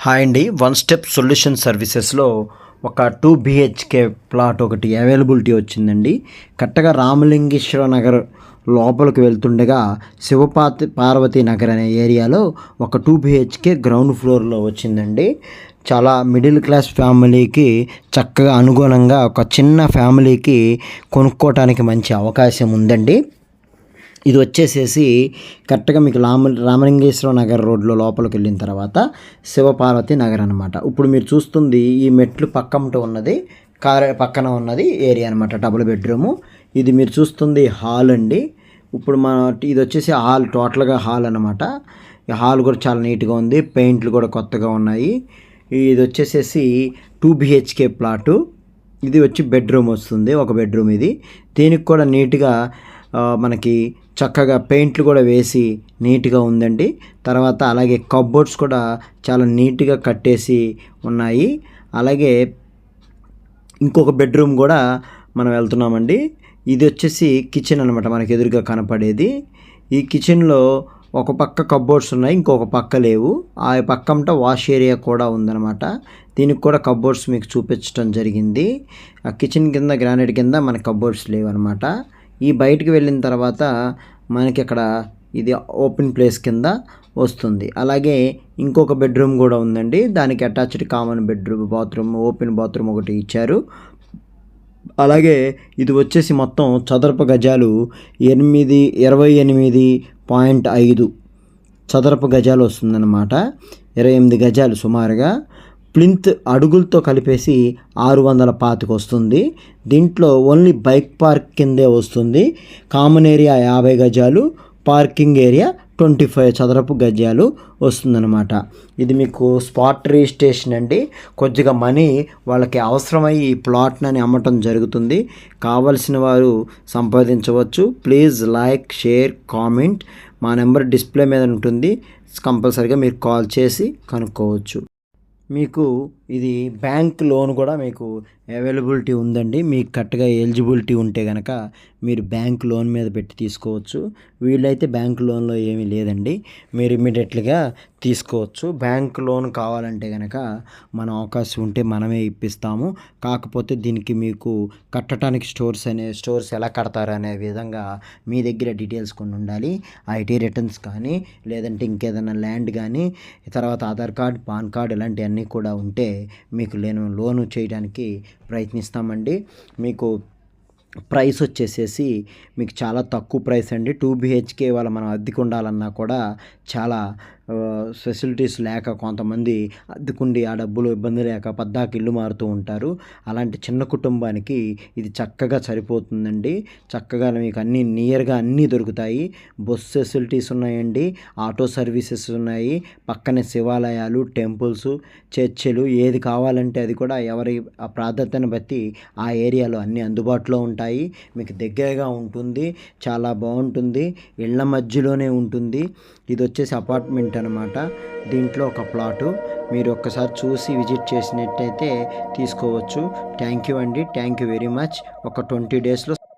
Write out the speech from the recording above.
Hi అండి. One step solution సర్వీసెస్లో ఒక 2 BHK ప్లాట్ ఒకటి అవైలబిలిటీ వచ్చిందండి. కరెక్ట్గా రామలింగేశ్వర నగర్ లోపలికి వెళ్తుండగా పార్వతీ నగర్ అనే ఏరియాలో ఒక 2 BHK గ్రౌండ్ ఫ్లోర్లో వచ్చిందండి. చాలా మిడిల్ క్లాస్ ఫ్యామిలీకి చక్కగా అనుగుణంగా ఒక చిన్న ఫ్యామిలీకి కొనుక్కోవటానికి మంచి అవకాశం ఉందండి. ఇది వచ్చేసేసి కరెక్ట్గా మీకు రామలింగేశ్వర నగర్ రోడ్లో లోపలికి వెళ్ళిన తర్వాత శివపార్వతి నగర్ అనమాట. ఇప్పుడు మీరు చూస్తుంది ఈ మెట్లు పక్కన ఉన్నది పక్కన ఉన్నది ఏరియా అనమాట, డబుల్ బెడ్రూము. ఇది మీరు చూస్తుంది హాల్ అండి. ఇప్పుడు ఇది వచ్చేసి హాల్, టోటల్గా హాల్ అనమాట. ఈ హాల్ కూడా చాలా నీట్గా ఉంది, పెయింట్లు కూడా కొత్తగా ఉన్నాయి. ఇది వచ్చేసేసి 2 BHK ప్లాటు. ఇది వచ్చి బెడ్రూమ్ వస్తుంది, ఒక బెడ్రూమ్ ఇది. దీనికి కూడా నీట్గా మనకి చక్కగా పెయింట్లు కూడా వేసి నీట్గా ఉందండి. తర్వాత అలాగే కబోర్డ్స్ కూడా చాలా నీట్గా కట్టేసి ఉన్నాయి. అలాగే ఇంకొక బెడ్రూమ్ కూడా మనం వెళ్తున్నామండి. ఇది వచ్చేసి కిచెన్ అనమాట, మనకి ఎదురుగా కనపడేది. ఈ కిచెన్లో ఒక పక్క కబోర్డ్స్ ఉన్నాయి, ఇంకొక పక్క లేవు. ఆ పక్కంట వాష్ ఏరియా కూడా ఉందన్నమాట. దీనికి కూడా కబోర్డ్స్ మీకు చూపించడం జరిగింది. ఆ కిచెన్ కింద గ్రానైట్ కింద మనకి కబోర్డ్స్ లేవు అనమాట. ఈ బయటికి వెళ్ళిన తర్వాత మనకి అక్కడ ఇది ఓపెన్ ప్లేస్ కింద వస్తుంది. అలాగే ఇంకొక బెడ్రూమ్ కూడా ఉందండి, దానికి attached common bedroom, bathroom, open bathroom ఒకటి ఇచ్చారు. అలాగే ఇది వచ్చేసి మొత్తం చదరపు గజాలు 28.5 చదరపు గజాలు వస్తుందన్నమాట. 28 గజాలు సుమారుగా. ప్లింత్ అడుగులతో కలిపేసి 625 వస్తుంది. దీంట్లో ఓన్లీ బైక్ పార్క్ కిందే వస్తుంది. కామన్ ఏరియా 50 గజాలు, పార్కింగ్ ఏరియా 25 చదరపు గజాలు వస్తుందన్నమాట. ఇది మీకు స్పాట్ రిజిస్ట్రేషన్ అండి. కొద్దిగా మనీ వాళ్ళకి అవసరమై ఈ ప్లాట్ని అమ్మటం జరుగుతుంది. కావలసిన వారు సంపాదించవచ్చు. Please like, share, comment. మా నెంబర్ డిస్ప్లే మీద ఉంటుంది, కంపల్సరీగా మీరు కాల్ చేసి కనుక్కోవచ్చు. మీకు ఇది బ్యాంక్ లోన్ కూడా మీకు అవైలబిలిటీ ఉందండి. మీకు కరెక్ట్గా ఎలిజిబిలిటీ ఉంటే కనుక మీరు బ్యాంక్ లోన్ మీద పెట్టి తీసుకోవచ్చు. వీళ్ళైతే బ్యాంక్ లోన్లో ఏమీ లేదండి, మీరు ఇమ్మీడియట్గా తీసుకోవచ్చు. బ్యాంక్ లోన్ కావాలంటే కనుక మన అవకాశం ఉంటే మనమే ఇప్పిస్తాము. కాకపోతే దీనికి మీకు కట్టడానికి స్టోర్స్ ఎలా కడతారు అనే విధంగా మీ దగ్గర డీటెయిల్స్ కొన్ని ఉండాలి. ఐటీ రిటర్న్స్ కానీ, లేదంటే ఇంకేదైనా ల్యాండ్ కానీ, తర్వాత ఆధార్ కార్డ్, పాన్ కార్డ్ ఇలాంటివన్నీ కూడా ఉంటే మీకు లోను చేయడానికి ప్రయత్నిస్తామండి. మీకు ప్రైస్ వచ్చేసేసి మీకు చాలా తక్కువ ప్రైస్ అండి. 2 BHK వాళ్ళ మనం అద్దెకు ఉండాలన్నా కూడా చాలా ఫెసిలిటీస్ లేక కొంతమంది అద్దెకుండి ఆ డబ్బులు ఇబ్బంది లేక పద్దాకి ఇల్లు మారుతూ ఉంటారు. అలాంటి చిన్న కుటుంబానికి ఇది చక్కగా సరిపోతుందండి. చక్కగా మీకు అన్నీ నియర్గా అన్నీ దొరుకుతాయి. బస్ ఫెసిలిటీస్ ఉన్నాయండి, ఆటో సర్వీసెస్ ఉన్నాయి, పక్కనే శివాలయాలు, టెంపుల్స్, చర్చిలు, ఏది కావాలంటే అది కూడా ఎవరి ఆ ప్రాధాన్యతను బట్టి ఆ ఏరియాలో అన్నీ అందుబాటులో ఉంటాయి. మీకు దగ్గరగా ఉంటుంది, చాలా బాగుంటుంది, ఇళ్ళ మధ్యలోనే ఉంటుంది. ఇది వచ్చేసి అపార్ట్మెంట్ అనమాట. దీంట్లో ఒక ప్లాటు మీరు ఒక్కసారి చూసి విజిట్ చేసినట్టయితే తీసుకోవచ్చు. థ్యాంక్ యూ అండి, థ్యాంక్ యూ వెరీ మచ్. ఒక 20 డేస్లో